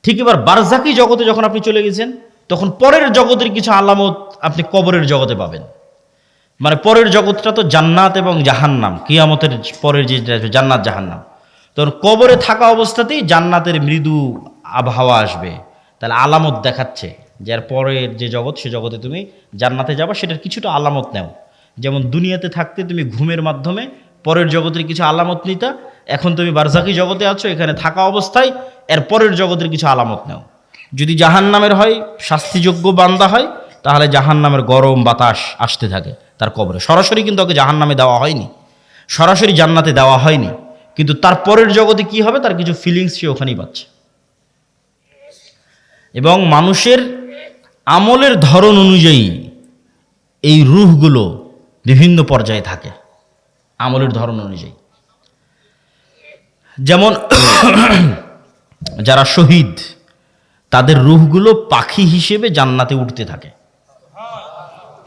ঠিক এবার বারজাকি জগতে যখন আপনি চলে গেছেন, তখন পরের জগতের কিছু আলামত আপনি কবরের জগতে পাবেন। মানে পরের জগৎটা তো জান্নাত এবং জাহান্নাম, কিয়ামতের পরের যে জান্নাত জাহান্নাম, তখন কবরে থাকা অবস্থাতেই জান্নাতের মৃদু আবহাওয়া আসবে। তাহলে আলামত দেখাচ্ছে যে এর পরের যে জগৎ, সে জগতে তুমি জান্নাতে যাবা, সেটার কিছুটা আলামত নেও। যেমন দুনিয়াতে থাকতে তুমি ঘুমের মাধ্যমে পরের জগতের কিছু আলামত নিতা, এখন তুমি বারজাকি জগতে আছো, এখানে থাকা অবস্থায় এর পরের জগতের কিছু আলামত নেও। যদি জাহান্নামের হয়, শাস্তিযোগ্য বান্দা হয়, তাহলে জাহান্নামের গরম বাতাস আসতে থাকে তার কবরে। সরাসরি কিন্তু ওকে জাহান্নামে দেওয়া হয়নি, সরাসরি জান্নাতে দেওয়া হয়নি, কিন্তু তার পরের জগতে কি হবে, তার কিছু ফিলিংস সে ওখানেই পাচ্ছে। এবং মানুষের আমলের ধরন অনুযায়ী এই রূহগুলো বিভিন্ন পর্যায়ে থাকে, আমলের ধরন অনুযায়ী। যেমন যারা শহীদ, তাদের রূহগুলো পাখি হিসেবে জান্নাতে উঠতে থাকে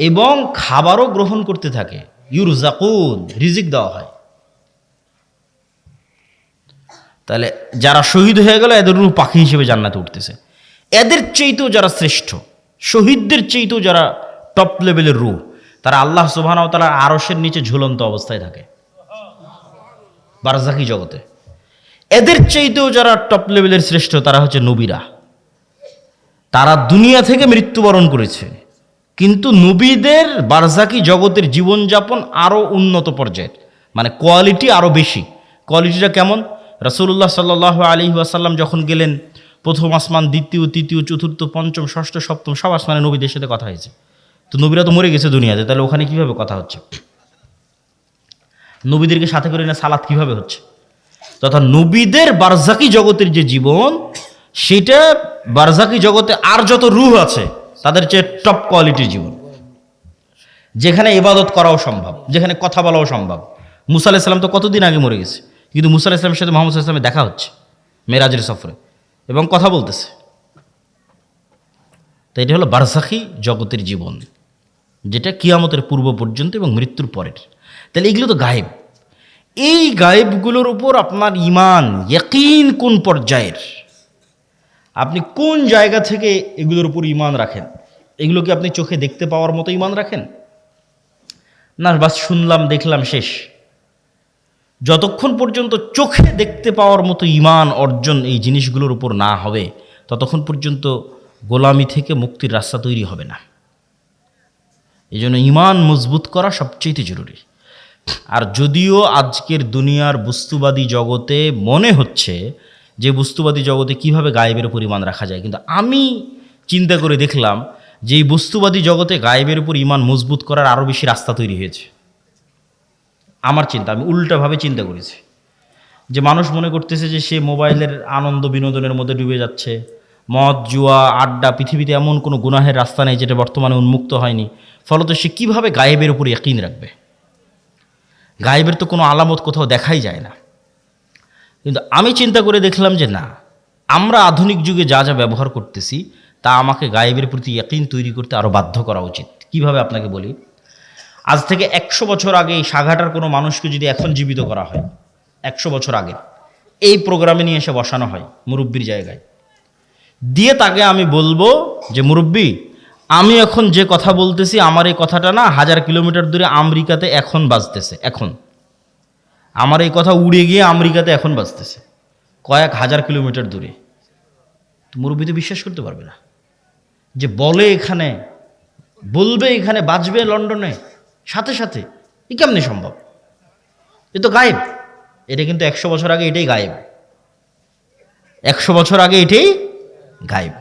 এবং খাবারও গ্রহণ করতে থাকে। ইউরজাকুন, রিজিক দেওয়া হয়। তাহলে যারা শহীদ হয়ে গেল, এদের রূহ পাখি হিসেবে জান্নাতে উঠতেছে। এদের চেয়েতেও যারা শ্রেষ্ঠ, শহীদদের চেয়েতেও যারা টপ লেভেলের রূহ, তারা আল্লাহ সুবহানাহু ওয়া তাআলার আরশের নিচে ঝুলন্ত অবস্থায় থাকে বারজাকি জগতে। এদের চাইতেও যারা টপ লেভেলের শ্রেষ্ঠ, তারা হচ্ছে নবীরা। তারা দুনিয়া থেকে মৃত্যুবরণ করেছে, কিন্তু নবীদের বারজাকি জগতের জীবনযাপন আরও উন্নত পর্যায়ের, মানে কোয়ালিটি আরও বেশি। কোয়ালিটিটা কেমন? রাসূলুল্লাহ সাল্লাল্লাহু আলাইহি ওয়াসাল্লাম যখন গেলেন, প্রথম আসমান, দ্বিতীয়, তৃতীয়, চতুর্থ, পঞ্চম, ষষ্ঠ, সপ্তম, সব আসমানে নবীদের সাথে কথা হয়েছে। তো নবীরা তো মরে গেছে দুনিয়াতে, তাহলে ওখানে কিভাবে কথা হচ্ছে? নবীদেরকে সাথে করে না সালাত কিভাবে হচ্ছে? তথা নবীদের বারজাকি জগতের যে জীবন, সেটা বারজাকি জগতে আর যত রূহ আছে তাদের চেয়ে টপ কোয়ালিটির জীবন, যেখানে ইবাদত করাও সম্ভব, যেখানে কথা বলাও সম্ভব। মুসা আলাইহিস সালাম তো কতদিন আগে মরে গেছে, কিন্তু মুসা আলাইহিস সালামের সাথে মুহাম্মদ সাল্লাল্লাহু আলাইহি ওয়াসাল্লামের দেখা হচ্ছে মেরাজের সফরে এবং কথা বলতেছে। তো এটা হলো বারজাকি জগতের জীবন, যেটা কিয়ামতের পূর্ব পর্যন্ত এবং মৃত্যুর পরের। তাহলে এগুলো তো গায়েব। এই গায়েবগুলোর উপর আপনার ঈমান, ইয়াকিন কোন পর্যায়ের, আপনি কোন জায়গা থেকে এগুলোর উপর ঈমান রাখেন? এগুলো কি আপনি চোখে দেখতে পাওয়ার মতো ঈমান রাখেন, না বাস শুনলাম দেখলাম শেষ? যতক্ষণ পর্যন্ত চোখে দেখতে পাওয়ার মতো ঈমান অর্জন এই জিনিসগুলোর উপর না হবে, ততক্ষণ পর্যন্ত গোলামি থেকে মুক্তির রাস্তা তৈরি হবে না। এই জন্য ঈমান মজবুত করা সবচেয়ে জরুরি। আর যদিও আজকের দুনিয়ার বস্তুবাদী জগতে মনে হচ্ছে যে বস্তুবাদী জগতে কিভাবে গায়েবের উপর ঈমান রাখা যায়, কিন্তু আমি চিন্তা করে দেখলাম যে এই বস্তুবাদী জগতে গায়েবের উপর ঈমান মজবুত করার আরও বেশি রাস্তা তৈরি হয়েছে। আমার চিন্তা, আমি উল্টাভাবে চিন্তা করেছি যে মানুষ মনে করতেছে যে সে মোবাইলের আনন্দ বিনোদনের মধ্যে ডুবে যাচ্ছে, মদ, জুয়া, আড্ডা, পৃথিবীতে এমন কোনো গুনাহের রাস্তা নেই যেটা বর্তমানে উন্মুক্ত হয়নি। ফলত সে কীভাবে গায়েবের উপর ইয়াকিন রাখবে? গায়েবের তো কোনো আলামত কোথাও দেখাই যায় না। কিন্তু আমি চিন্তা করে দেখলাম যে না, আমরা আধুনিক যুগে যা যা ব্যবহার করতেছি তা আমাকে গায়েবের প্রতি ইয়াকিন তৈরি করতে আরও বাধ্য করা উচিত। কিভাবে আপনাকে বলি, আজ থেকে 100 বছর আগে এই সাঘাটার কোনো মানুষকে যদি এখন জীবিত করা হয়, 100 বছর আগে এই প্রোগ্রামে নিয়ে এসে বসানো হয় মুরব্বির জায়গায় দিয়ে, তাকে আমি বলবো যে মুরব্বি, আমি এখন যে কথা বলতেছি আমার এই কথাটা না 1000 কিলোমিটার দূরে আমেরিকাতে এখন বাজতেছে, এখন আমার এই কথা উড়ে গিয়ে আমেরিকাতে এখন বাজতেছে, কয়েক হাজার কিলোমিটার দূরে। মুরব্বি তো বিশ্বাস করতে পারবে না যে বলে এখানে, বলবে এখানে বাজবে লন্ডনে সাথে সাথে, এ কেমনি সম্ভব? এ তো গায়েব। এটা কিন্তু 100 বছর আগে এটাই গায়েব, 100 বছর আগে এটাই গায়েব।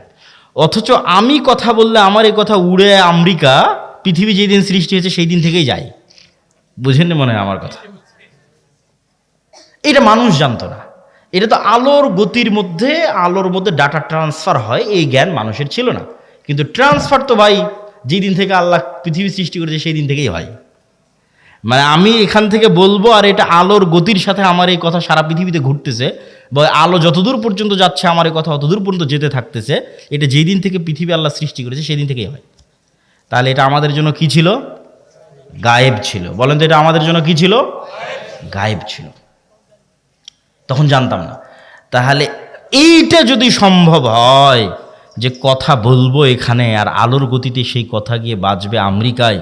অথচ আমি কথা বললে আমার এই কথা উড়ে আমেরিকা, পৃথিবী যেদিন সৃষ্টি হয়েছে সেই দিন থেকেই যায়। বুঝেন মনে হয় আমার কথা? এটা মানুষ জানতো না। এটা তো আলোর গতির মধ্যে, আলোর মধ্যে ডাটা ট্রান্সফার হয়, এই জ্ঞান মানুষের ছিল না। কিন্তু ট্রান্সফার তো ভাই যেই দিন থেকে আল্লাহ পৃথিবী সৃষ্টি করেছে সেই দিন থেকেই হয়। মানে আমি এখান থেকে বলবো আর এটা আলোর গতির সাথে আমার এই কথা সারা পৃথিবীতে ঘুরতেছে, বা আলো যতদূর পর্যন্ত যাচ্ছে আমার এই কথা অতদূর পর্যন্ত যেতে থাকতেছে। এটা যেই দিন থেকে পৃথিবী আল্লাহ সৃষ্টি করেছে সেই দিন থেকেই হয়। তাহলে এটা আমাদের জন্য কি ছিল? গায়েব ছিল। বলেন তো এটা আমাদের জন্য কি ছিল? গায়েব ছিল। তখন জানতাম না। তাহলে এইটা যদি সম্ভব হয় যে কথা বলবো এখানে আর আলোর গতিতে সেই কথা গিয়ে বাজবে আমেরিকায়,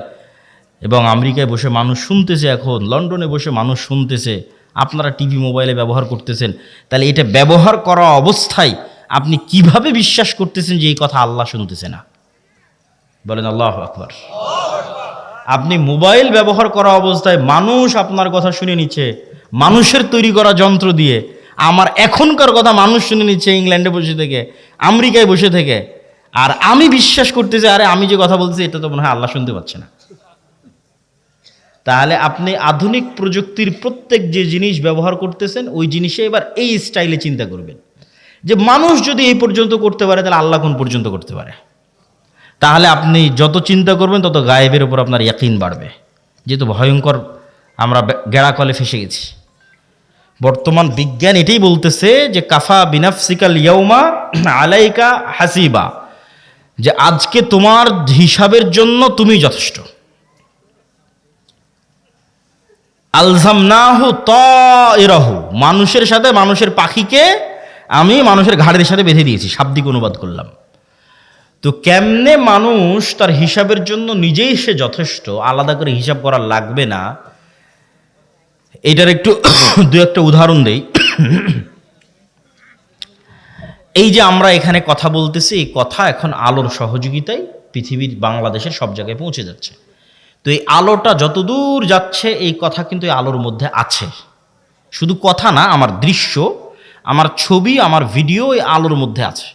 এবং আমেরিকায় বসে মানুষ শুনতেছে, এখন লন্ডনে বসে মানুষ শুনতেছে, আপনারা টিভি মোবাইলে ব্যবহার করতেছেন, তাহলে এটা ব্যবহার করা অবস্থায় আপনি কিভাবে বিশ্বাস করতেছেন যে এই কথা আল্লাহ শুনতেছে না? বলেন আল্লাহু আকবার। আপনি মোবাইল ব্যবহার করা অবস্থায় মানুষ আপনার কথা শুনে নিচ্ছে মানুষের তৈরি করা যন্ত্র দিয়ে, আমার এখনকার কথা মানুষ শুনে নিচ্ছে ইংল্যান্ডে বসে থেকে, আমেরিকায় বসে থেকে, আর আমি বিশ্বাস করতেছি আরে আমি যে কথা বলছি এটা তো মনে হয় আল্লাহ শুনতে পাচ্ছে না। তাহলে আপনি আধুনিক প্রযুক্তির প্রত্যেক যে জিনিস ব্যবহার করতেছেন ওই জিনিসে এবার এই স্টাইলে চিন্তা করবেন যে মানুষ যদি এই পর্যন্ত করতে পারে তাহলে আল্লাহ কোন পর্যন্ত করতে পারে। তাহলে আপনি যত চিন্তা করবেন তত গায়েবের উপর আপনার ইয়াকিন বাড়বে। যেহেতু ভয়ঙ্কর আমরা গেড়াকলে ফেসে গেছি। বর্তমান বিজ্ঞান এটাই বলতেছে যে কাফা বিনাফসিকাল ইয়াউমা আলাইকা হাসিবা, যে আজকে তোমার হিসাবের জন্য তুমি যথেষ্ট। আলজামনাহু তায়রাহু, মানুষের সাথে মানুষের পাখিকে আমি মানুষের ঘাড়ের সাথে বেঁধে দিয়েছি, শাব্দিক অনুবাদ করলাম। তো কেমনে মানুষ তার হিসাবের জন্য নিজেই সে যথেষ্ট, আলাদা করে হিসাব করা লাগবে না, এটার একটু দু একটা উদাহরণ দেই। এই যে আমরা এখানে কথা বলতেছি, এই কথা এখন আলোর সহযোগিতায় পৃথিবীর বাংলাদেশের সব জায়গায় পৌঁছে যাচ্ছে। তো এই আলোটা যতদূর যাচ্ছে এই কথা কিন্তু এই আলোর মধ্যে আছে। শুধু কথা না, আমার দৃশ্য, আমার ছবি, আমার ভিডিও এই আলোর মধ্যে আছে।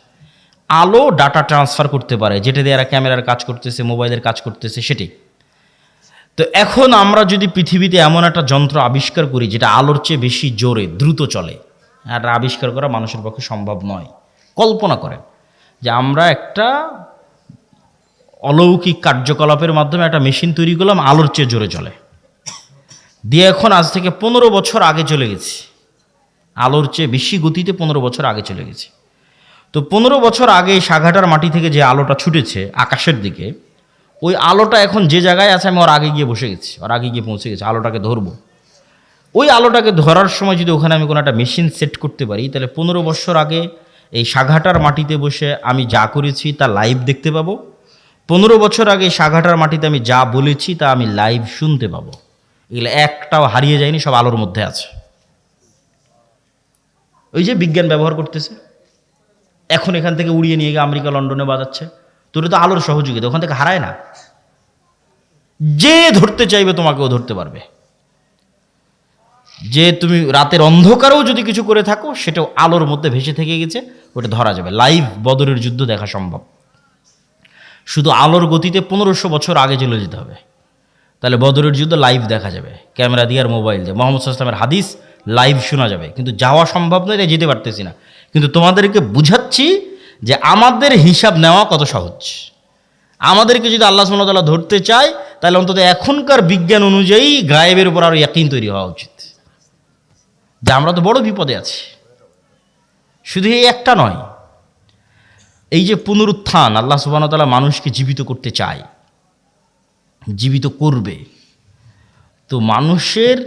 আলো ডাটা ট্রান্সফার করতে পারে, যেটা দিয়ে এরা ক্যামেরার কাজ করতেছে, মোবাইলের কাজ করতেছে, সেটাই। তো এখন আমরা যদি পৃথিবীতে এমন একটা যন্ত্র আবিষ্কার করি যেটা আলোর চেয়ে বেশি জোরে দ্রুত চলে, আর আবিষ্কার করা মানুষের পক্ষে সম্ভব নয়। কল্পনা করেন যে আমরা একটা অলৌকিক কার্যকলাপের মাধ্যমে একটা মেশিন তৈরি করলাম আলোর চেয়ে জোরে চলে, দিয়ে এখন আজ থেকে 15 বছর আগে চলে গেছি, আলোর চেয়ে বেশি গতিতে 15 বছর আগে চলে গেছি। তো 15 বছর আগে সাঘাটার মাটি থেকে যে আলোটা ছুটেছে আকাশের দিকে, ওই আলোটা এখন যে জায়গায় আছে আমি ওর আগে গিয়ে বসে গেছি, ওর আগে গিয়ে পৌঁছে গেছি, আলোটাকে ধরবো। ওই আলোটাকে ধরার সময় যদি ওখানে আমি কোনো একটা মেশিন সেট করতে পারি, তাহলে 15 বছর আগে এই সাঘাটার মাটিতে বসে আমি যা করেছি তা লাইভ দেখতে পাবো। 15 বছর আগে সাঘাটার মাটিতে আমি যা বলেছি তা আমি লাইভ শুনতে পাবো। এগুলো একটাও হারিয়ে যায়নি, সব আলোর মধ্যে আছে। ওই যে বিজ্ঞান ব্যবহার করতেছে, এখন এখান থেকে উড়িয়ে নিয়ে গিয়ে আমেরিকা লন্ডনে বাজাচ্ছে, তোর তো আলোর সহযোগিতা, ওখান থেকে হারায় না। যে ধরতে চাইবে তোমাকেও ধরতে পারবে। যে তুমি রাতের অন্ধকারেও যদি কিছু করে থাকো সেটাও আলোর মধ্যে ভেসে থেকে গেছে, ওটা ধরা যাবে। লাইভ বদরের যুদ্ধ দেখা সম্ভব। শুধু আলোর গতিতে 1500 বছর আগে চলে যেতে হবে, তাহলে বদরের যুদ্ধ লাইভ দেখা যাবে, ক্যামেরা দিয়ে আর মোবাইল দিয়ে। মোহাম্মদ সাল্লাল্লাহু আলাইহি ওয়াসাল্লামের হাদিস লাইভ শোনা যাবে, কিন্তু যাওয়া সম্ভব নয়, তাই যেতে পারতেছি না। কিন্তু তোমাদেরকে বুঝাচ্ছি যে আমাদের হিসাব নেওয়া কত সহজ। আমাদেরকে যদি আল্লাহ সুবহানাহু ওয়া তাআলা ধরতে চায়, তাহলে অন্তত এখনকার বিজ্ঞান অনুযায়ী গায়েবের উপর আরও ইয়াকিন তৈরি হওয়া উচিত যে আমরা তো বড় বিপদে আছি। শুধু এই একটা নয়, এই যে পুনরুত্থান, আল্লাহ সুবহানাহু ওয়া তাআলা মানুষকে জীবিত করতে চায়, জীবিত করবে। তো মানুষের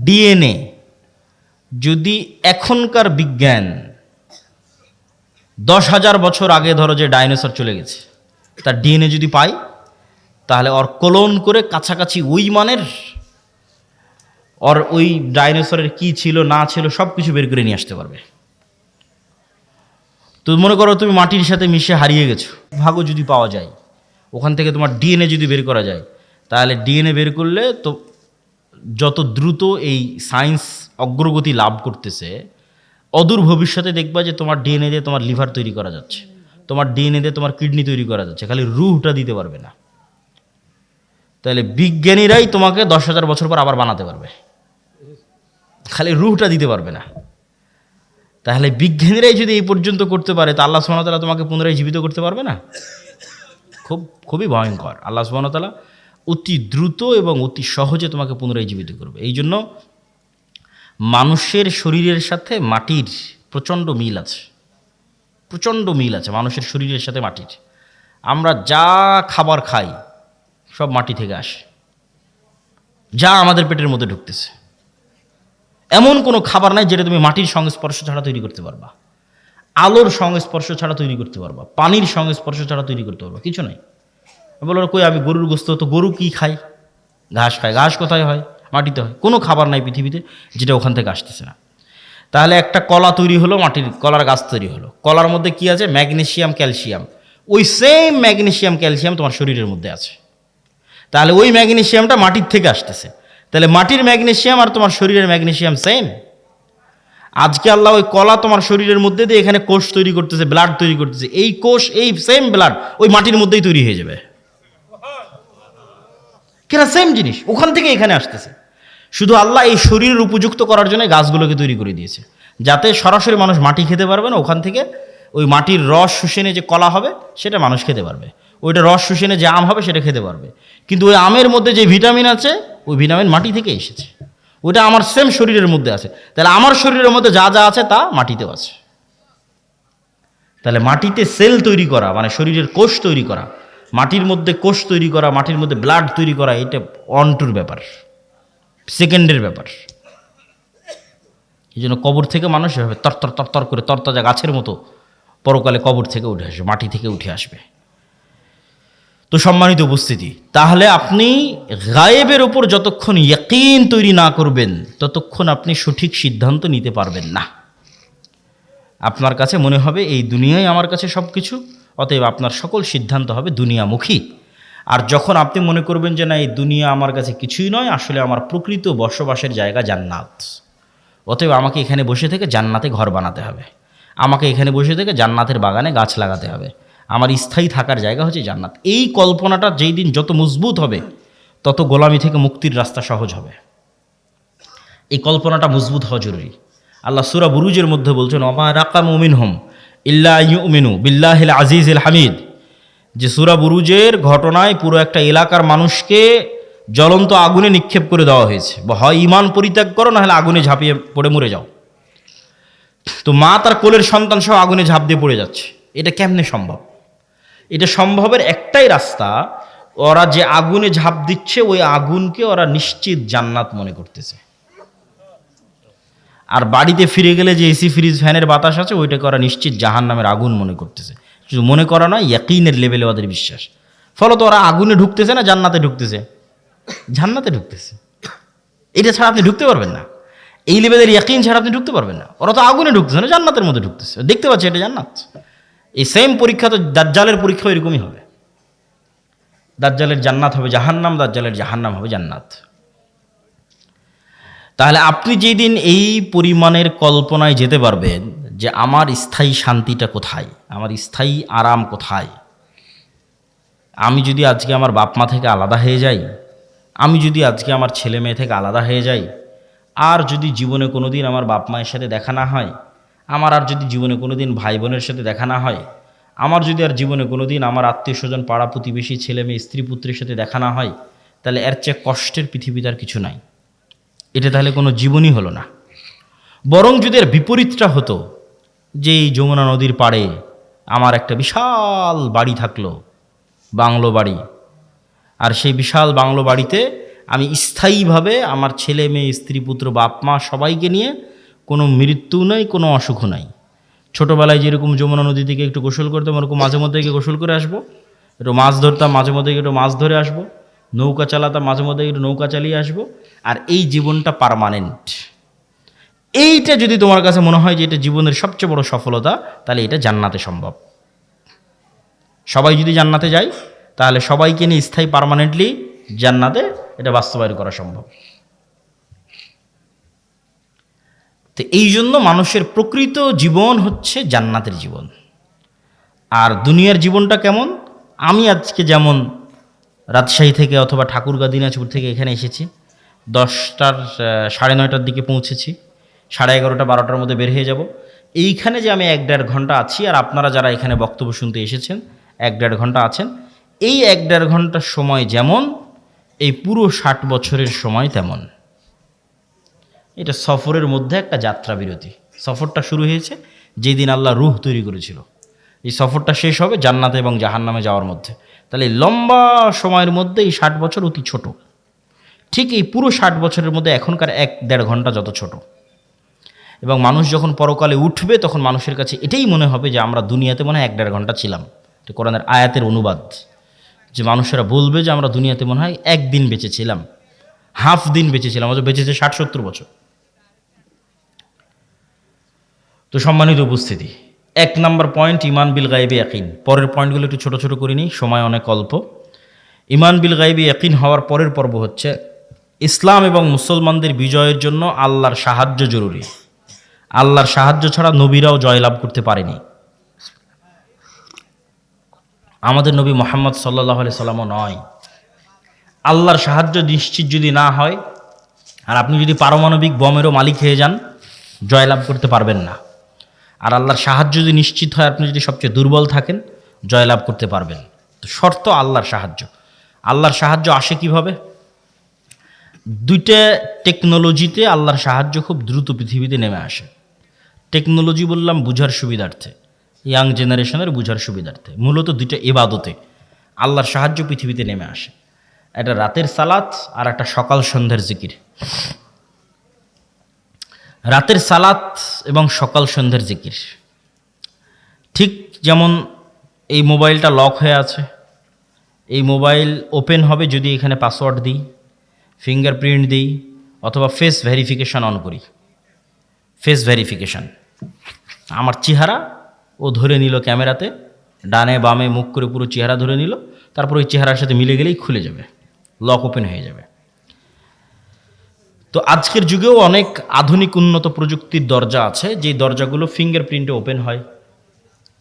ডিএনএ যদি এখনকার বিজ্ঞান 10,000 বছর আগে, ধরো যে ডাইনোসর চলে গেছে, তার ডিএনএ যদি পাই, তাহলে ওর ক্লোন করে কাছাকাছি ওই মানের, ওর ওই ডাইনোসরের কি ছিল না ছিল সব কিছু বের করে নিয়ে আসতে পারবে। তো মনে করো তুমি মাটির সাথে মিশে হারিয়ে গেছো, ভাগও যদি পাওয়া যায়, ওখান থেকে তোমার ডিএনএ যদি বের করা যায়, তাহলে ডিএনএ বের করলে তো যত দ্রুত এই সায়েন্স অগ্রগতি লাভ করতেছে, অদূর ভবিষ্যতে দেখবা যে তোমার ডিএনএ দিয়ে তোমার লিভার তৈরি করা যাচ্ছে, তোমার ডিএনএ দিয়ে তোমার কিডনি তৈরি করা যাচ্ছে, খালি রুহটা দিতে পারবে না। তাহলে বিজ্ঞানীরাই তোমাকে 10,000 বছর পর আবার বানাতে পারবে, খালি রুহটা দিতে পারবে না। তাহলে বিজ্ঞানীরাই যদি এই পর্যন্ত করতে পারে, তা আল্লাহ সুবহানাহু ওয়া তাআলা তোমাকে পুনরায় জীবিত করতে পারবে না? খুবই ভয়ঙ্কর। আল্লাহ সুবহানাহু ওয়া তাআলা অতি দ্রুত এবং অতি সহজে তোমাকে পুনরায় জীবিত করবে। এই জন্য মানুষের শরীরের সাথে মাটির প্রচণ্ড মিল আছে, প্রচণ্ড মিল আছে মানুষের শরীরের সাথে মাটির। আমরা যা খাবার খাই সব মাটি থেকে আসে, যা আমাদের পেটের মধ্যে ঢুকতেছে, এমন কোনো খাবার নাই যেটা তুমি মাটির সংস্পর্শ ছাড়া তৈরি করতে পারবা। আলোর সংস্পর্শ ছাড়া তৈরি করতে পারবা, পানির সংস্পর্শ ছাড়া তৈরি করতে পারবা, কিছু নাই। বলো কই আমি গরুর গোস্ত, তো গরু কি খায়? ঘাস খায়। ঘাস কোথায় হয়? মাটিতে হয়। কোনো খাবার নাই পৃথিবীতে যেটা ওখান থেকে আসতেছে না। তাহলে একটা কলা তৈরি হলো, মাটির কলার গাছ তৈরি হলো, কলার মধ্যে কি আছে? Magnesium, calcium. ওই সেম ম্যাগনেসিয়াম ক্যালসিয়াম তোমার শরীরের মধ্যে আছে। তাহলে ওই ম্যাগনেসিয়ামটা মাটির থেকে আসতেছে। তাহলে মাটির ম্যাগনেসিয়াম আর তোমার শরীরের ম্যাগনেসিয়াম সেম। আজকে আল্লাহ ওই কলা তোমার শরীরের মধ্যে দিয়ে এখানে কোষ তৈরি করতেছে, ব্লাড তৈরি করতেছে। এই কোষ, এই সেম ব্লাড ওই মাটির মধ্যেই তৈরি হয়ে যাবে। কেনা সেম জিনিস ওখান থেকে এখানে আসতেছে। শুধু আল্লাহ এই শরীরের উপযুক্ত করার জন্য গাছগুলোকে তৈরি করে দিয়েছে, যাতে সরাসরি মানুষ মাটি খেতে পারবে না, ওখান থেকে ওই মাটির রস শুষেনে যে কলা হবে সেটা মানুষ খেতে পারবে, ওইটা রস শুষেনে যে আম হবে সেটা খেতে পারবে। কিন্তু ওই আমের মধ্যে যে ভিটামিন আছে ওই ভিটামিন মাটি থেকে এসেছে, ওইটা আমার সেম শরীরের মধ্যে আছে। তাহলে আমার শরীরের মধ্যে যা যা আছে তা মাটিতেও আছে। তাহলে মাটিতে সেল তৈরি করা মানে শরীরের কোষ তৈরি করা, মাটির মধ্যে কোষ তৈরি করা, মাটির মধ্যে ব্লাড তৈরি করা, এটা অনটুর ব্যাপার, সেকেন্ডের ব্যাপার। এই জন্য কবর থেকে মানুষ এভাবে তরতর তরতর করে তরতাজা গাছের মতো পরকালে কবর থেকে উঠে আসবে, মাটি থেকে উঠে আসবে। তো সম্মানিত উপস্থিতি, তাহলে আপনি গায়েবের ওপর যতক্ষণ ইয়াকিন তৈরি না করবেন ততক্ষণ আপনি সঠিক সিদ্ধান্ত নিতে পারবেন না। আপনার কাছে মনে হবে এই দুনিয়াই আমার কাছে সব কিছু, অতএব আপনার সকল সিদ্ধান্ত হবে দুনিয়ামুখী। আর যখন আপনি মনে করবেন যে না এই দুনিয়া আমার কাছে কিছুই নয়, আসলে আমার প্রকৃত বসবাসের জায়গা জান্নাত, অতএব আমাকে এখানে বসে থেকে জান্নাতে ঘর বানাতে হবে, আমাকে এখানে বসে থেকে জান্নাতের বাগানে গাছ লাগাতে হবে, আমার স্থায়ী থাকার জায়গা হচ্ছে জান্নাত। এই কল্পনাটা যেই দিন যত মজবুত হবে তত গোলামি থেকে মুক্তির রাস্তা সহজ হবে। এই কল্পনাটা মজবুত হওয়া জরুরি। আল্লাহ সূরা বুরুজের মধ্যে বলছেন ওমা রাকামু মিনহুম ইল্লা ইউমিনু বিল্লাহিল আজিজিল হামিদ, যে সূরা বুরুজের ঘটনায় পুরো একটা এলাকার মানুষকে জ্বলন্ত আগুনে নিক্ষেপ করে দেওয়া হয়েছে, হয় ইমান পরিত্যাগ করো না হলে আগুনে ঝাঁপিয়ে পড়ে মরে যাও। তো মা তার কোলের সন্তান সহ আগুনে ঝাঁপ দিয়ে পড়ে যাচ্ছে। এটা কেমনে সম্ভব? এটা সম্ভবের একটাই রাস্তা, ওরা যে আগুনে ঝাঁপ দিচ্ছে ওই আগুনকে ওরা নিশ্চিত জান্নাত মনে করতেছে। আর বাড়িতে ফিরে গেলে যে এসি ফ্রিজ ফ্যানের বাতাস আছে ওইটাকে ওরা নিশ্চিত জাহান্নামের আগুন মনে করতেছে। শুধু মনে করা নয়, ইয়াকিনের লেভেলে ওদের বিশ্বাস। ফলত ওরা আগুনে ঢুকতেছে না জান্নাতে ঢুকতেছে? জান্নাতে ঢুকতেছে। এটা ছাড়া আপনি ঢুকতে পারবেন না, এই লেভেলের ইয়াকিন ছাড়া আপনি ঢুকতে পারবেন না। ওরা তো আগুনে ঢুকতেছে না, জান্নাতের মধ্যে ঢুকতেছে, দেখতে পাচ্ছে এটা জান্নাত। এই সেম পরীক্ষা তো দাজ্জালের পরীক্ষা এরকমই হবে। দাজ্জালের জান্নাত হবে জাহান্নাম, দাজ্জালের জাহান্নাম হবে জান্নাত। তাহলে আপনি যেদিন এই পরিমাণের কল্পনায় যেতে পারবেন যে আমার স্থায়ী শান্তিটা কোথায়, আমার স্থায়ী আরাম কোথায়, আমি যদি আজকে আমার বাপ মা থেকে আলাদা হয়ে যাই, আমি যদি আজকে আমার ছেলে মেয়ে থেকে আলাদা হয়ে যাই, আর যদি জীবনে কোনো দিন আমার বাপ মায়ের সাথে দেখা না হয়, আমার আর যদি জীবনে কোনো দিন ভাই বোনের সাথে দেখা না হয়, আমার যদি আর জীবনে কোনো দিন আমার আত্মীয় স্বজন পাড়া প্রতিবেশী ছেলে মেয়ে স্ত্রী পুত্রের সাথে দেখা না হয়, তাহলে এর চেয়ে কষ্টের পৃথিবীতে আর কিছু নাই। এটা তাহলে কোনো জীবনই হলো না। বরং যদি এর বিপরীতটা হতো, যে এই যমুনা নদীর পাড়ে আমার একটা বিশাল বাড়ি থাকলো, বাংলো বাড়ি, আর সেই বিশাল বাংলো বাড়িতে আমি স্থায়ীভাবে আমার ছেলে মেয়ে স্ত্রী পুত্র বাপ মা সবাইকে নিয়ে, কোনো মৃত্যু নাই, কোনো অসুখ নাই। ছোটোবেলায় যেরকম যমুনা নদী থেকে একটু গোসল করতাম, ওরকম মাঝে মধ্যে গিয়ে গোসল করে আসবো, একটু মাছ ধরতাম, মাঝে মধ্যে একটু মাছ ধরে আসবো, নৌকা চালাতাম, মাঝে মধ্যে একটু নৌকা চালিয়ে আসবো, আর এই জীবনটা পার্মানেন্ট। এইটা যদি তোমার কাছে মনে হয় যে এটা জীবনের সবচেয়ে বড় সফলতা, তাহলে এটা জান্নাতে সম্ভব। সবাই যদি জান্নাতে যায় তাহলে সবাইকে নিয়ে স্থায়ী পার্মানেন্টলি জান্নাতে এটা বাস্তবায়ন করা সম্ভব। তো এই জন্য মানুষের প্রকৃত জীবন হচ্ছে জান্নাতের জীবন। আর দুনিয়ার জীবনটা কেমন? আমি আজকে যেমন রাজশাহী থেকে অথবা ঠাকুরগাঁ দিনাজপুর থেকে এখানে এসেছি, 10টার 9:30 দিকে পৌঁছেছি, 11:30 12টার মধ্যে বের হয়ে যাব। এইখানে যে আমি 1-1.5 ঘন্টা আছি, আর আপনারা যারা এখানে বক্তব্য শুনতে এসেছেন 1-1.5 ঘন্টা আছেন, এই 1-1.5 ঘন্টার সময় যেমন এই পুরো 60 বছরের সময় তেমন। এটা সফরের মধ্যে একটা যাত্রা বিরতি। সফরটা শুরু হয়েছে যেদিন আল্লাহ রূহ তৈরি করেছিল, এই সফরটা শেষ হবে জান্নাতে এবং জাহান্নামে যাওয়ার মধ্যে। তাহলে এই লম্বা সময়ের মধ্যে এই 60 বছর অতি ছোট। ঠিক এই পুরো 60 বছরের মধ্যে এখনকার 1-1.5 ঘন্টা যত ছোট, এবং মানুষ যখন পরকালে উঠবে তখন মানুষের কাছে এটাই মনে হবে যে আমরা দুনিয়াতে মনে হয় 1-1.5 ঘন্টা ছিলাম। এটা কোরআনের আয়াতের অনুবাদ, যে মানুষেরা বলবে যে আমরা দুনিয়াতে মনে হয় একদিন বেঁচেছিলাম, হাফ দিন বেঁচেছিলাম, অথচ বেঁচেছে 60-70 বছর। তো সম্মানিত উপস্থিতি, 1 নম্বর পয়েন্ট ঈমান বিল গায়বি ইয়াকিন। পরের পয়েন্টগুলো একটু ছোট ছোট করে নিই, সময় অনেক অল্প। ঈমান বিল গায়বি ইয়াকিন হওয়ার পরের পর্ব হচ্ছে ইসলাম এবং মুসলমানদের বিজয়ের জন্য আল্লাহর সাহায্য জরুরি। আল্লাহর সাহায্য ছাড়া নবীরাও জয়লাভ করতে পারেনি। আমাদের নবী মুহাম্মদ সাল্লাল্লাহু আলাইহি সাল্লামও নয়। আল্লাহর সাহায্য নিশ্চিত যদি না হয়, আর আপনি যদি পারমাণবিক বমেরও মালিক হয়ে যান, জয়লাভ করতে পারবেন না। আর আল্লাহর সাহায্য যদি নিশ্চিত হয়, আপনি যদি সবচেয়ে দুর্বল থাকেন, জয়লাভ করতে পারবেন। তো শর্ত আল্লাহর সাহায্য। আল্লাহর সাহায্য আসে কিভাবে? 2টা টেকনোলজিতে আল্লাহর সাহায্য খুব দ্রুত পৃথিবীতে নেমে আসে। টেকনোলজি বললাম বুঝার সুবিধার্থে, ইয়াং জেনারেশনের বুঝার সুবিধার্থে। মূলত 2টা ইবাদতে আল্লাহর সাহায্য পৃথিবীতে নেমে আসে। একটা রাতের সালাত আর একটা সকাল সন্ধ্যার জিকির। রাতের সালাত এবং সকাল সন্ধ্যার জিকির, ঠিক যেমন এই মোবাইলটা লক হয়ে আছে, এই মোবাইল ওপেন হবে যদি এখানে পাসওয়ার্ড দিই, ফিঙ্গারপ্রিন্ট দিই, অথবা ফেস ভেরিফিকেশান অন করি। ফেস ভেরিফিকেশান, আমার চেহারা ও ধরে নিল ক্যামেরাতে, ডানে বামে মুখ করে পুরো চেহারা ধরে নিল, তারপর ওই চেহারার সাথে মিলে গেলেই খুলে যাবে, লক ওপেন হয়ে যাবে। তো আজকের যুগেও অনেক আধুনিক উন্নত প্রযুক্তির দরজা আছে, যেই দরজাগুলো ফিঙ্গারপ্রিন্টে ওপেন হয়,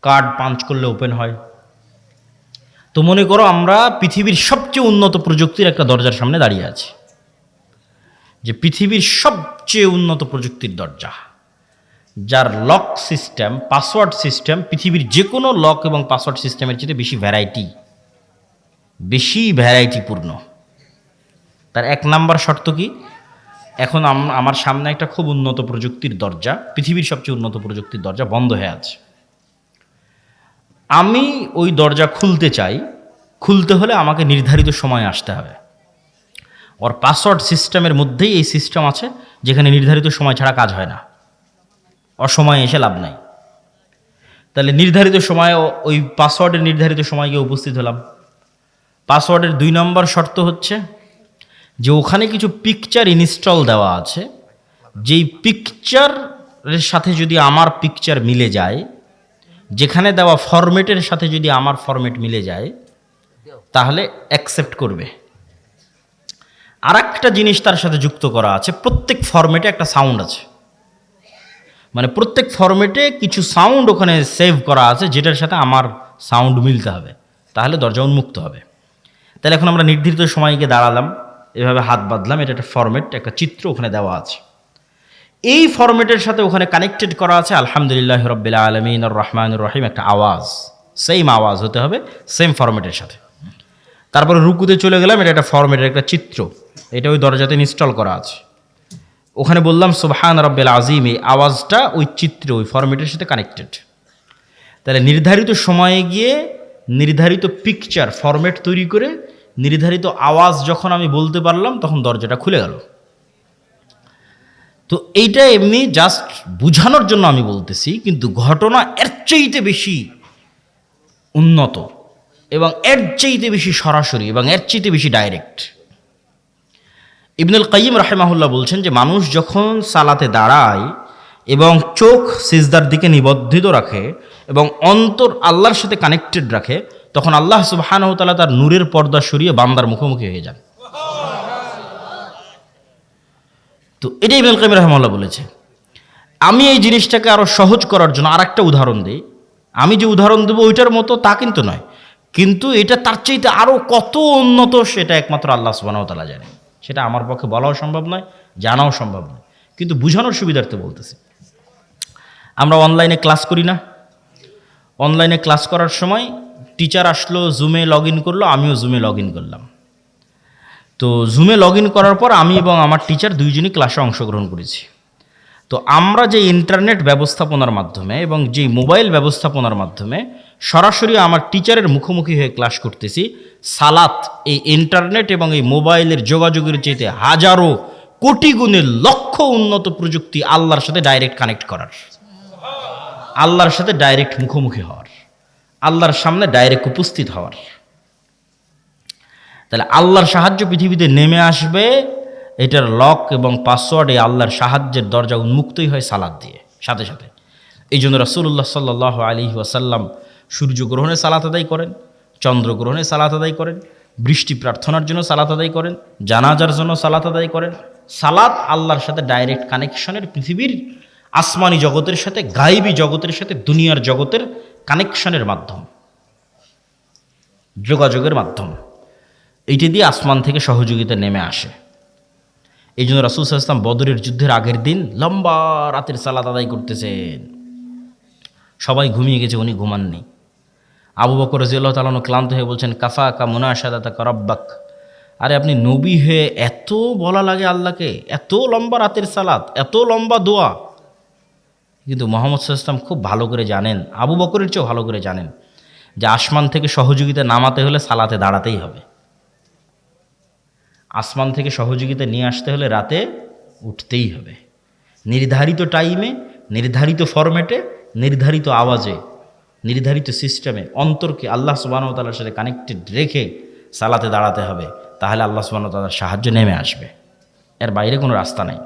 কার্ড পাঞ্চ করলে ওপেন হয়। তো মনে করো আমরা পৃথিবীর সবচেয়ে উন্নত প্রযুক্তির একটা দরজার সামনে দাঁড়িয়ে আছি, যে পৃথিবীর সবচেয়ে উন্নত প্রযুক্তির দরজা, যার লক সিস্টেম, পাসওয়ার্ড সিস্টেম পৃথিবীর যে কোনো লক এবং পাসওয়ার্ড সিস্টেমের চেয়ে বেশি ভ্যারাইটিপূর্ণ। তার 1 নাম্বার শর্ত কি? এখন আমার সামনে একটা খুব উন্নত প্রযুক্তির দরজা, পৃথিবীর সবচেয়ে উন্নত প্রযুক্তির দরজা বন্ধ হয়ে আছে। আমি ওই দরজা খুলতে চাই, খুলতে হলে আমাকে নির্ধারিত সময়ে আসতে হবে। ওর পাসওয়ার্ড সিস্টেমের মধ্যেই এই সিস্টেম আছে যেখানে নির্ধারিত সময় ছাড়া কাজ হয় না, অসময়ে এসে লাভ নাই। তাহলে নির্ধারিত সময়ে ওই পাসওয়ার্ডের নির্ধারিত সময় গিয়ে উপস্থিত হলাম। পাসওয়ার্ডের 2 নম্বর শর্ত হচ্ছে যে ওখানে কিছু পিকচার ইনস্টল দেওয়া আছে, যেই পিকচারের সাথে যদি আমার পিকচার মিলে যায়, যেখানে দেওয়া ফরম্যাটের সাথে যদি আমার ফরম্যাট মিলে যায়, তাহলে অ্যাকসেপ্ট করবে। আর একটা জিনিস তার সাথে যুক্ত করা আছে, প্রত্যেক ফরম্যাটে একটা সাউন্ড আছে, মানে প্রত্যেক ফরম্যাটে কিছু সাউন্ড ওখানে সেভ করা আছে, যেটার সাথে আমার সাউন্ড মিলতে হবে, তাহলে দরজা উন্মুক্ত হবে। তাহলে এখন আমরা নির্ধারিত সময় গিয়ে দাঁড়ালাম, এভাবে হাত বাঁধলাম, এটা একটা ফরম্যাট, একটা চিত্র ওখানে দেওয়া আছে। এই ফরম্যাটের সাথে ওখানে কানেক্টেড করা আছে আলহামদুলিল্লাহ রাব্বিল আলামিন আর রহমানুর রহিম, একটা আওয়াজ, সেম আওয়াজ হতে হবে, সেম ফরম্যাটের সাথে। তারপরে রুকুতে চলে গেলাম, এটা একটা ফরম্যাটের একটা চিত্র, এটা ওই দরজাতে ইনস্টল করা আছে। ওখানে বললাম সুবহান রাব্বিল আযীম, এই আওয়াজটা ওই চিত্র, ওই ফরম্যাটের সাথে কানেক্টেড। তাহলে নির্ধারিত সময়ে গিয়ে নির্ধারিত পিকচার ফরম্যাট তৈরি করে নির্ধারিত আওয়াজ যখন আমি বলতে পারলাম, তখন দরজাটা খুলে গেল। তো এইটা এমনি জাস্ট বুঝানোর জন্য আমি বলতেছি, কিন্তু ঘটনা এর চাইতে বেশি উন্নত এবং এর চাইতে বেশি সরাসরি এবং এর চাইতে বেশি ডাইরেক্ট। ইবনুল কাইয়িম রাহিমাহুল্লাহ বলছেন যে মানুষ যখন সালাতে দাঁড়ায় এবং চোখ সিজদার দিকে নিবদ্ধিত রাখে এবং অন্তর আল্লাহর সাথে কানেক্টেড রাখে, তখন আল্লাহ সুবহানাহু ওয়া তাআলা তার নূরের পর্দা সরিয়ে বান্দার মুখোমুখি হয়ে যান। তো এটাই ইবনুল কাইয়িম রাহিমাহুল্লাহ বলেছে। আমি এই জিনিসটাকে আরও সহজ করার জন্য আর একটা উদাহরণ দিই। আমি যে উদাহরণ দেবো ওইটার মতো তা কিন্তু নয়, কিন্তু এটা তার চাইতে আরও কত উন্নত সেটা একমাত্র আল্লাহ সুবহানাহু ওয়া তাআলা জানেন। সেটা আমার পক্ষে বলাও সম্ভব নয়, জানাও সম্ভব নয়, কিন্তু বুঝানোর সুবিধার্থে বলতেছি। আমরা অনলাইনে ক্লাস করি না? অনলাইনে ক্লাস করার সময় টিচার আসলো, জুমে লগ ইন করলো, আমিও জুমে লগ ইন করলাম। তো জুমে লগ ইন করার পর আমি এবং আমার টিচার দুইজনই ক্লাসে অংশগ্রহণ করেছি। তো আমরা যে ইন্টারনেট ব্যবস্থাপনার মাধ্যমে এবং যে মোবাইল ব্যবস্থাপনার মাধ্যমে সরাসরি আমার টিচারের মুখোমুখি হয়ে ক্লাস করতেছি, সালাত এই ইন্টারনেট এবং এই মোবাইলের যোগাযোগের চাইতে হাজারো কোটি গুণের লক্ষ উন্নত প্রযুক্তি আল্লাহর সাথে ডাইরেক্ট কানেক্ট করার, আল্লাহর সাথে ডাইরেক্ট মুখোমুখি হওয়ার, আল্লাহর সামনে ডাইরেক্ট উপস্থিত হওয়ার। তাহলে আল্লাহর সাহায্য পৃথিবীতে নেমে আসবে, এটার লক এবং পাসওয়ার্ড এই আল্লাহর সাহায্যের দরজা উন্মুক্তই হয় সালাত দিয়ে সাথে সাথে। এই জন্য রাসূলুল্লাহ সাল্লাল্লাহু আলাইহি ওয়াসাল্লাম সূর্যগ্রহণে সালাত আদায় করেন, চন্দ্রগ্রহণে সালাত আদায় করেন, বৃষ্টি প্রার্থনার জন্য সালাত আদায় করেন, জানাজার জন্য সালাত আদায় করেন। সালাত আল্লাহর সাথে ডাইরেক্ট কানেকশনের, পৃথিবীর আসমানি জগতের সাথে, গায়েবী জগতের সাথে, দুনিয়ার জগতের কানেকশনের মাধ্যম, যোগাযোগের মাধ্যম। এইটি দিয়ে আসমান থেকে সহযোগিতা নেমে আসে। এই জন্য রাসূল সাল্লাল্লাহু আলাইহি ওয়াসাল্লাম বদরের যুদ্ধের আগের দিন লম্বা রাতের সালাত আদায় করতেছেন। সবাই ঘুমিয়ে গেছে, উনি ঘুমাননি। আবু বকর রাদিয়াল্লাহু তাআলা আনহু ক্লান্ত হয়ে বলছেন, কাফাকা মুনাশাদাতাকা রাব্বাক, আরে আপনি নবী হয়ে এত বলা লাগে আল্লাহকে, এত লম্বা রাতের সালাত, এত লম্বা দোয়া। কিন্তু মুহাম্মদ সাল্লাল্লাহু আলাইহি ওয়াসাল্লাম খুব ভালো করে জানেন, আবু বকরের চেয়েও ভালো করে জানেন যে আসমান থেকে সহযোগিতা নামাতে হলে সালাতে দাঁড়াতেই হবে, আসমান থেকে সহযোগিতা নিয়ে আসতে হলে রাতে উঠতেই হবে, নির্ধারিত টাইমে, নির্ধারিত ফরম্যাটে, নির্ধারিত আওয়াজে, নির্ধারিত সিস্টেমে অন্তরকে আল্লাহ সুবহানাহু ওয়া তাআলার সাথে কানেক্টেড রেখে সালাতে দাঁড়াতে হবে। তাহলে আল্লাহ সুবহানাহু ওয়া তাআলার সাহায্য নেমে আসবে, এর বাইরে কোনো রাস্তা নাই।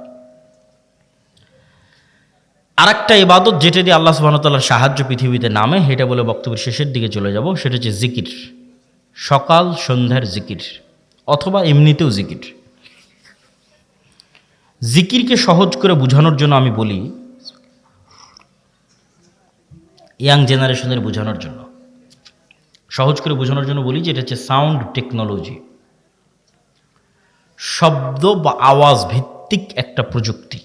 আরেকটা ইবাদত যেটা দিয়ে আল্লাহ সুবহানাহু ওয়া তাআলার সাহায্য পৃথিবীতে নামে, এটা বলে বক্তব্যের শেষের দিকে চলে যাব, সেটা হচ্ছে জিকির। সকাল সন্ধ্যার জিকির অথবা এমনিতেও জিকির। জিকিরকে সহজ করে বোঝানোর জন্য আমি বলি, ইয়াং জেনারেশনের বোঝানোর জন্য, সহজ করে বোঝানোর জন্য বলি যে এটা হচ্ছে সাউন্ড টেকনোলজি, শব্দ বা আওয়াজ ভিত্তিক একটা প্রযুক্তি।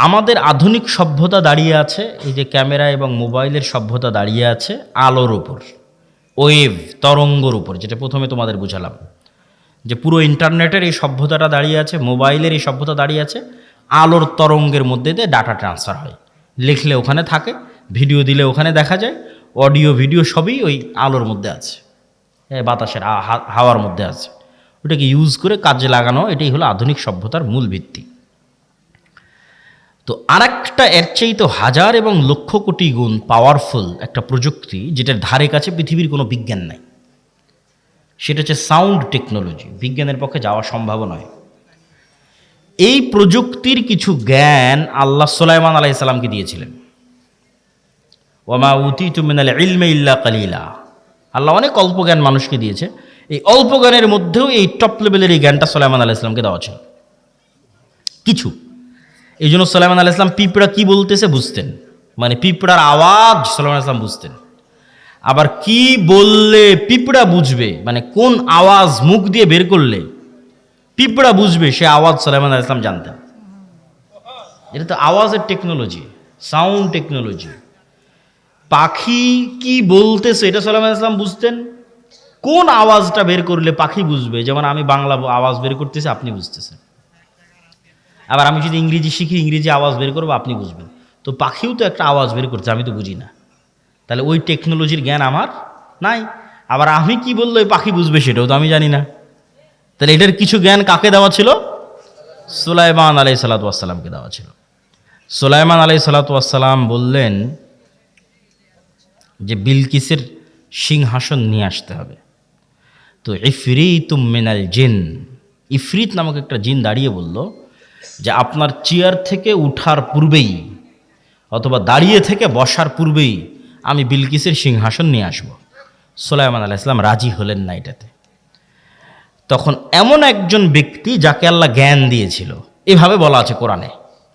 আমাদের আধুনিক সভ্যতা দাঁড়িয়ে আছে, এই যে ক্যামেরা এবং মোবাইলের সভ্যতা দাঁড়িয়ে আছে আলোর উপর, ওয়েভ, তরঙ্গর উপর, যেটা প্রথমে তোমাদের বুঝালাম যে পুরো ইন্টারনেটের এই সভ্যতাটা দাঁড়িয়ে আছে, মোবাইলের এই সভ্যতা দাঁড়িয়ে আছে আলোর তরঙ্গের মধ্যে দিয়ে ডাটা ট্রান্সফার হয়, লিখলে ওখানে থাকে, ভিডিও দিলে ওখানে দেখা যায়, অডিও ভিডিও সবই ওই আলোর মধ্যে আছে, বাতাসের হাওয়ার মধ্যে আছে। ওটাকে ইউজ করে কাজে লাগানো, এটাই হলো আধুনিক সভ্যতার মূল ভিত্তি। তো আরেকটা এর চাইতে হাজার এবং লক্ষ কোটি গুণ পাওয়ারফুল একটা প্রযুক্তি, যেটার ধারে কাছে পৃথিবীর কোনো বিজ্ঞান নাই, সেটা হচ্ছে সাউন্ড টেকনোলজি। বিজ্ঞানের পক্ষে যাওয়া সম্ভব নয়। এই প্রযুক্তির কিছু জ্ঞান আল্লাহ সুলাইমান আলাইহিস সালামকে দিয়েছিলেন। ওয়ামা উতিতু মিনাল ইলমি ইল্লা কালিলা, আল্লাহ অনেক অল্প জ্ঞান মানুষকে দিয়েছে, এই অল্প জ্ঞানের মধ্যেও এই টপ লেভেলের এই জ্ঞানটা সুলাইমান আলাইহিস সালামকে দেওয়া ছিল কিছু। এই জন্য সুলাইমান আলাইহিস সালাম পিঁপড়া কি বলতেছে বুঝতেন, মানে পিঁপড়ার আওয়াজ সুলাইমান আলাইহিস সালাম বুঝতেন। আবার কি বললে পিঁপড়া বুঝবে, মানে কোন আওয়াজ মুখ দিয়ে বের করলে পিঁপড়া বুঝবে, সে আওয়াজ সুলাইমান আলাইহিস সালাম জানতেন। এটা তো আওয়াজের টেকনোলজি, সাউন্ড টেকনোলজি। পাখি কি বলতেছে এটা সুলাইমান আলাইহিস সালাম বুঝতেন, কোন আওয়াজটা বের করলে পাখি বুঝবে, যেমন আমি বাংলা আওয়াজ বের করতেছি আপনি বুঝতেছেন, আবার আমি যদি ইংরেজি শিখি ইংরেজি আওয়াজ বের করবো আপনি বুঝবেন। তো পাখিও তো একটা আওয়াজ বের করছে, আমি তো বুঝি না, তাহলে ওই টেকনোলজির জ্ঞান আমার নাই। আবার আমি কি বললে ওই পাখি বুঝবে সেটাও তো আমি জানি না। তাহলে এটার কিছু জ্ঞান কাকে দেওয়া ছিল? সুলাইমান আলাইহিস সালাতু ওয়াস সালামকে দেওয়া ছিল। সুলাইমান আলাইহিস সালাতু ওয়াস সালাম বললেন যে বিলকিসের সিংহাসন নিয়ে আসতে হবে। তো ইফরিতুম মিনাল জিন, ইফরিত নামক একটা জিন দাঁড়িয়ে বলল যে আপনার চেয়ার থেকে উঠার পূর্বেই অথবা দাঁড়িয়ে থেকে বসার পূর্বেই আমি বিলকিসের সিংহাসন নিয়ে আসব। সুলাইমান আলাইহিস সালাম রাজি হলেন না এটাতে। তখন এমন একজন ব্যক্তি যাকে আল্লাহ জ্ঞান দিয়েছিল, এভাবে বলা আছে কোরআনে,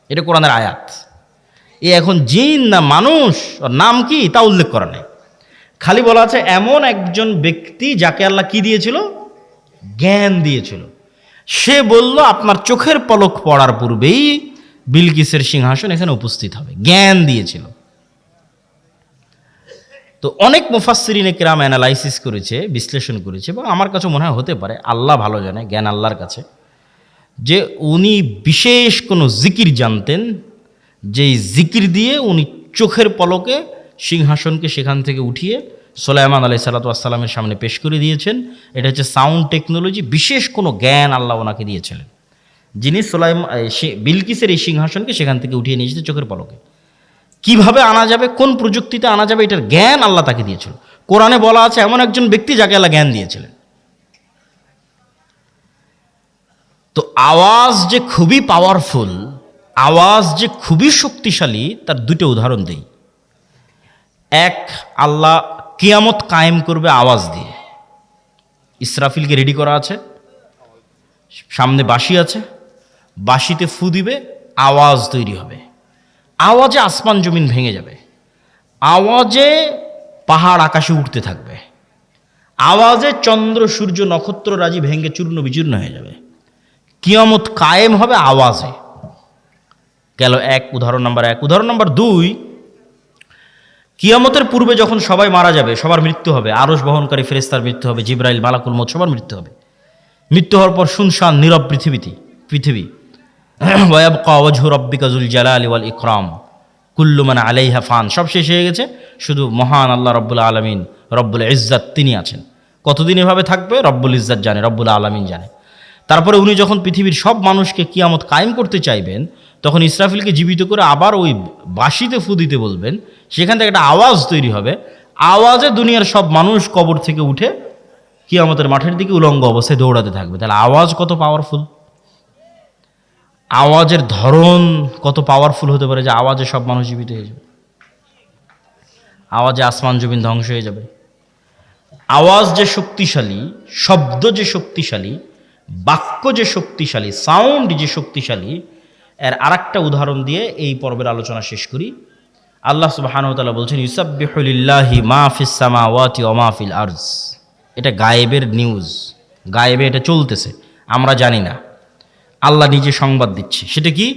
এটা কোরআনের আয়াত, এ এখন জিন না মানুষ, ওর নাম কি তা উল্লেখ করা নেই, খালি বলা আছে এমন একজন ব্যক্তি যাকে আল্লাহ কি দিয়েছিল? জ্ঞান দিয়েছিল। সে বলল আপনার চোখের পলক পড়ার পূর্বেই বিলকিসের সিংহাসন এখানে উপস্থিত হবে, জ্ঞান দিয়েছিল। তো অনেক মুফাসসিরিনে কেরাম অ্যানালাইসিস করেছে, বিশ্লেষণ করেছে, এবং আমার কাছে মনে হয় হতে পারে, আল্লাহ ভালো জানে, জ্ঞান আল্লাহর কাছে, যে উনি বিশেষ কোনো জিকির জানতেন, যেই জিকির দিয়ে উনি চোখের পলকে সিংহাসনকে সেখান থেকে উঠিয়ে সুলাইমান আলাইহিস সালাতু ওয়াস সালামের সামনে পেশ করে দিয়েছেন। এটা হচ্ছে সাউন্ড টেকনোলজি, বিশেষ কোনো জ্ঞান আল্লাহ ওনাকে দিয়েছিলেন, যিনি বিলকিসের এই সিংহাসনকে সেখান থেকে উঠিয়ে নিয়ে এসেছে চোখের পলকে। কিভাবে আনা যাবে, কোন প্রযুক্তিতে আনা যাবে, এটার জ্ঞান আল্লাহ তাকে দিয়েছিল। কোরআনে বলা আছে এমন একজন ব্যক্তি যাকে আল্লাহ জ্ঞান দিয়েছিলেন। তো আওয়াজ যে খুবই পাওয়ারফুল, আওয়াজ যে খুবই শক্তিশালী, তার দুটো উদাহরণ দেই। এক, আল্লাহ কিয়ামত কায়েম করবে আওয়াজ দিয়ে। ইসরাফিলকে রেডি করা আছে, সামনে বাঁশি আছে, বাঁশিতে ফু দিবে, আওয়াজ তৈরি হবে, আওয়াজে আসমান জমিন ভেঙে যাবে, আওয়াজে পাহাড় আকাশে উঠতে থাকবে, আওয়াজে চন্দ্র সূর্য নক্ষত্র রাজি ভেঙে চূর্ণ বিচূর্ণ হয়ে যাবে। কিয়ামত কায়েম হবে আওয়াজে। গেল এক, উদাহরণ নাম্বার এক। উদাহরণ নাম্বার দুই, কিয়ামতের পূর্বে যখন সবাই মারা যাবে, সবার মৃত্যু হবে, আরশ বহনকারী ফেরেশতার মৃত্যু হবে, জিবরাইল, মালাকুল মউত, সবার মৃত্যু হবে। মৃত্যু হওয়ার পর শুনশান নীরব পৃথিবী ওয়ায়াবকা ওয়াজহু রাব্বিকা যুল জালালি ওয়াল ইকরাম কুল্লু মান আলাইহা ফান, সব শেষ হয়ে গেছে, শুধু মহান আল্লাহ রব্বুল আলামিন, রব্বুল ইজ্জাত, তিনি আছেন। কতদিন এভাবে থাকবে রব্বুল ইজ্জাত জানে, রব্বুল আলামিন জানে। তারপরে উনি যখন পৃথিবীর সব মানুষকে কিয়ামত কায়েম করতে চাইবেন, তখন ইসরাফিলকে জীবিত করে আবার ওই বাঁশিতে ফু দিতে বলবেন, সেখান থেকে একটা আওয়াজ তৈরি হবে, আওয়াজে দুনিয়ার সব মানুষ কবর থেকে উঠে কিয়ামতের মাঠের দিকে উলঙ্গ অবস্থায় দৌড়াতে থাকবে। তাহলে আওয়াজ কত পাওয়ারফুল, আওয়াজের ধরন কত পাওয়ারফুল হতে পারে যে আওয়াজে সব মানুষ জীবিত হয়ে যাবে, আওয়াজে আসমান জমিন ধ্বংস হয়ে যাবে। আওয়াজ যে শক্তিশালী, শব্দ যে শক্তিশালী, বাক্য যে শক্তিশালী, সাউন্ড যে শক্তিশালী, এর আরেকটা উদাহরণ দিয়ে এই পর্বের আলোচনা শেষ করি। আল্লাহ সুবহানাহু ওয়া তাআলা বলছেন ইউসাব্বিহু লিল্লাহি মা ফিস সামাওয়াতি ওয়া মা ফিল আরজ। এটা গায়েবের নিউজ, গায়েবে এটা চলতেছে, আমরা জানি না, আল্লাহ নিজে সংবাদ দিচ্ছে। সেটা কি?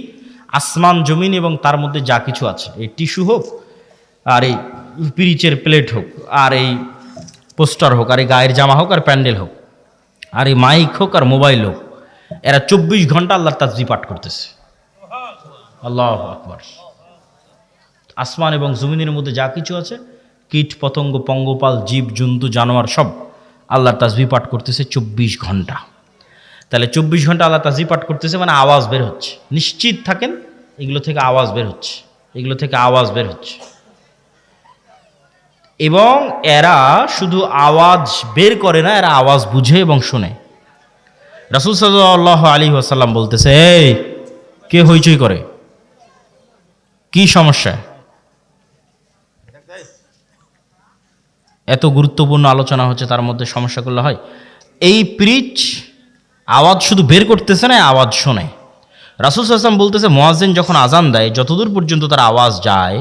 আসমান জমিন এবং তার মধ্যে যা কিছু আছে, এই টিস্যু হোক, আর এই পিরিচের প্লেট হোক, আর এই পোস্টার হোক, আর এই গায়ের জামা হোক, আর প্যান্ডেল হোক, আর এই মাইক হোক, আর মোবাইল হোক, এরা 24 ঘন্টা আল্লাহর তাসবিহ পাঠ করতেছে। আল্লাহু আকবার। আসমান এবং জমিনের মধ্যে যা কিছু আছে, কীট পতঙ্গ, পঙ্গপাল, জীব জন্তু, জানোয়ার, সব আল্লাহর তাসবিহ পাঠ করতেছে 24 ঘন্টা। তাহলে 24 ঘন্টা আল্লাহ তাসবিহ পাঠ করতেছে, মানে আওয়াজ বের হচ্ছে। নিশ্চিত থাকেন এগুলো থেকে আওয়াজ বের হচ্ছে, এগুলো থেকে আওয়াজ বের হচ্ছে। এবং এরা শুধু আওয়াজ বের করে না, এরা আওয়াজ বুঝে এবং শোনে। রাসূল সাল্লাল্লাহু আলাইহি ওয়াসাল্লাম বলতেছে, এই কে হইচই করে, কি সমস্যা? এত গুরুত্বপূর্ণ আলোচনা হচ্ছে, তার মধ্যে সমস্যা করলে হয়? এই পিরিচ আওয়াজ শুধু বের করতেছে না, আওয়াজ শোনে। রাসূল সাল্লাল্লাহু আলাইহি ওয়াসাল্লাম বলতেছে, মুয়াজ্জিন যখন আজান দেয়, যতদূর পর্যন্ত তার আওয়াজ যায়,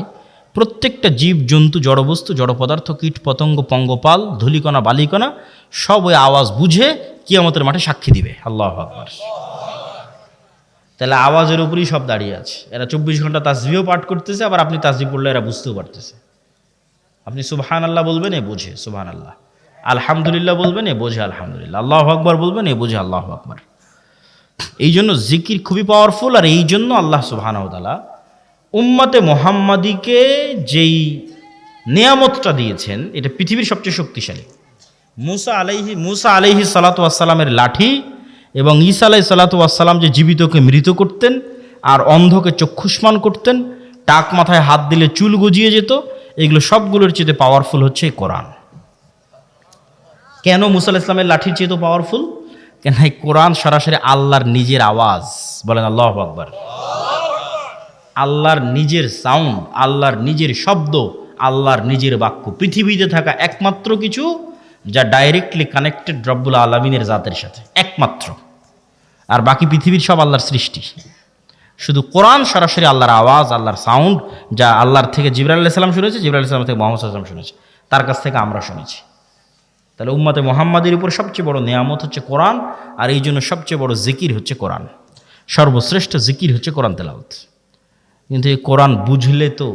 প্রত্যেকটা জীব জন্তু, জড়বস্তু, জড় পদার্থ, কীট পতঙ্গ, পঙ্গপাল, ধূলিকণা, বালিকণা, সব ওই আওয়াজ বুঝে কিয়ামতের মাঠে সাক্ষী দিবে। আল্লাহু আকবার। তাহলে আওয়াজের উপরেই সব দাঁড়িয়ে আছে। এরা 24 ঘন্টা তাসবিহ পাঠ করতেছে, আবার আপনি তাসবিহ পড়লে এরা বুঝতেও পারতেছে। আপনি সুবহানাল্লাহ বলবেন, এ বোঝে সুবহানাল্লাহ, আলহামদুলিল্লাহ বলবেন, এ বোঝে আলহামদুলিল্লাহ, আল্লাহু আকবার বলবেন, এ বোঝে আল্লাহু আকবার। এই জন্য জিকির খুবই পাওয়ারফুল। আর এই জন্য আল্লাহ সুবহানাহু ওয়া তাআলা উম্মতে মুহাম্মাদিকে যেই নিয়ামতটা দিয়েছেন, এটা পৃথিবীর সবচেয়ে শক্তিশালী। মুসা আলাইহি সালাতু ওয়াস সালামের লাঠি এবং ঈসা আলাইহিস সালাতু ওয়াস সালাম যে জীবিতকে মৃত করতেন, আর অন্ধকে চক্ষুষ্মান করতেন, টাক মাথায় হাত দিলে চুল গজিয়ে যেত, এগুলো সবগুলোর চেয়ে পাওয়ারফুল হচ্ছে কোরআন। কেন মুসা আলাইহিস সালামের লাঠির চেয়ে তো পাওয়ারফুল? কেন এই কোরআন সরাসরি আল্লাহর নিজের আওয়াজ। বলেন আল্লাহু আকবার। আল্লাহর নিজের সাউন্ড, আল্লাহর নিজের শব্দ, আল্লাহর নিজের বাক্য। পৃথিবীতে থাকা একমাত্র কিছু যা ডাইরেক্টলি কানেক্টেড রব্বুল আলামিনের জাতের সাথে, একমাত্র। আর বাকি পৃথিবীর সব আল্লাহর সৃষ্টি। শুধু কোরআন সরাসরি আল্লাহর আওয়াজ, আল্লাহর সাউন্ড, যা আল্লাহর থেকে জিবরাইল আলাইহিস সালাম শুনেছে, জিবরাইল আলাইহিস সালাম থেকে মুহাম্মদ সাল্লাল্লাহু আলাইহি ওয়াসাল্লাম শুনেছে, তার কাছ থেকে আমরা শুনেছি। তাহলে উম্মতে মুহাম্মাদের উপর সবচেয়ে বড় নিয়ামত হচ্ছে কোরআন। আর এই জন্য সবচেয়ে বড় জিকির হচ্ছে কোরআন। সর্বশ্রেষ্ঠ জিকির হচ্ছে কোরআন তেলাওয়াত। কিন্তু এই কোরআন বুঝলে তো,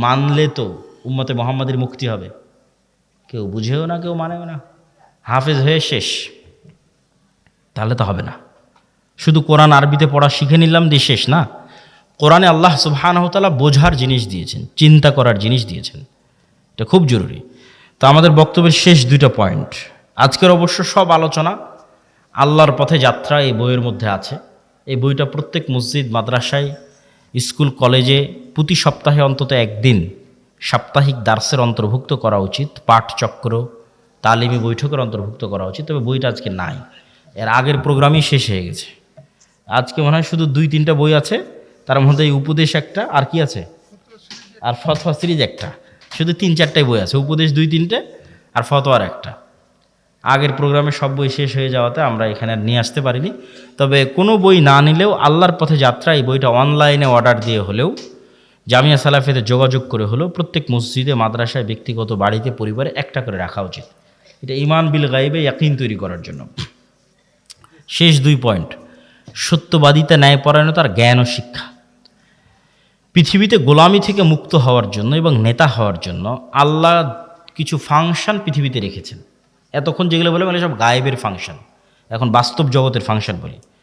মানলে তো উম্মতে মুহাম্মাদের মুক্তি হবে। কেউ বুঝেও না, কেউ মানেও না, হাফেজ হয়ে শেষ, তাহলে তো হবে না। শুধু কোরআন আরবিতে পড়া শিখে নিলাম দিয়ে শেষ না। কোরআনে আল্লাহ সুবহানাহু ওয়া তাআলা বোঝার জিনিস দিয়েছেন, চিন্তা করার জিনিস দিয়েছেন, এটা খুব জরুরি। তো আমাদের বক্তব্যের শেষ দুইটা পয়েন্ট, আজকের অবশ্য সব আলোচনা আল্লাহর পথে যাত্রা এই বইয়ের মধ্যে আছে। এই বইটা প্রত্যেক মসজিদ, মাদ্রাসায়, স্কুল, কলেজে প্রতি সপ্তাহে অন্তত একদিন সাপ্তাহিক দার্সের অন্তর্ভুক্ত করা উচিত, পাঠচক্র, তালিমি বৈঠকের অন্তর্ভুক্ত করা উচিত। তবে বইটা আজকে নাই, এর আগের প্রোগ্রামই শেষ হয়ে গেছে। আজকে মনে হয় শুধু 2-3টা বই আছে, তার মধ্যে এই উপদেশ একটা, আর কি আছে, আর ফতোয়া সিরিজ একটা, শুধু 3-4টাই বই আছে। উপদেশ 2-3টে আর ফতোয়ার একটা। আগের প্রোগ্রামে সব বই শেষ হয়ে যাওয়াতে আমরা এখানে আর নিয়ে আসতে পারিনি। তবে কোনো বই না নিলেও আল্লাহর পথে যাত্রা এই বইটা অনলাইনে অর্ডার দিয়ে হলেও, জামিয়া সালাফিতে যোগাযোগ করে হলেও প্রত্যেক মসজিদে, মাদ্রাসায়, ব্যক্তিগত বাড়িতে, পরিবারে একটা করে রাখা উচিত। এটা ঈমান বিল গায়বে ইয়াকিন তৈরি করার জন্য। শেষ 2 পয়েন্ট, সত্যবাদিতা, ন্যায়পরায়ণতা আর জ্ঞান ও শিক্ষা। পৃথিবীতে গোলামি থেকে মুক্ত হওয়ার জন্য এবং নেতা হওয়ার জন্য আল্লাহ কিছু ফাংশন পৃথিবীতে রেখেছেন। এতক্ষণ যেগুলো বলে মানে সব গায়েবের ফাংশন, এখন বাস্তব জগতের ফাংশন বলি।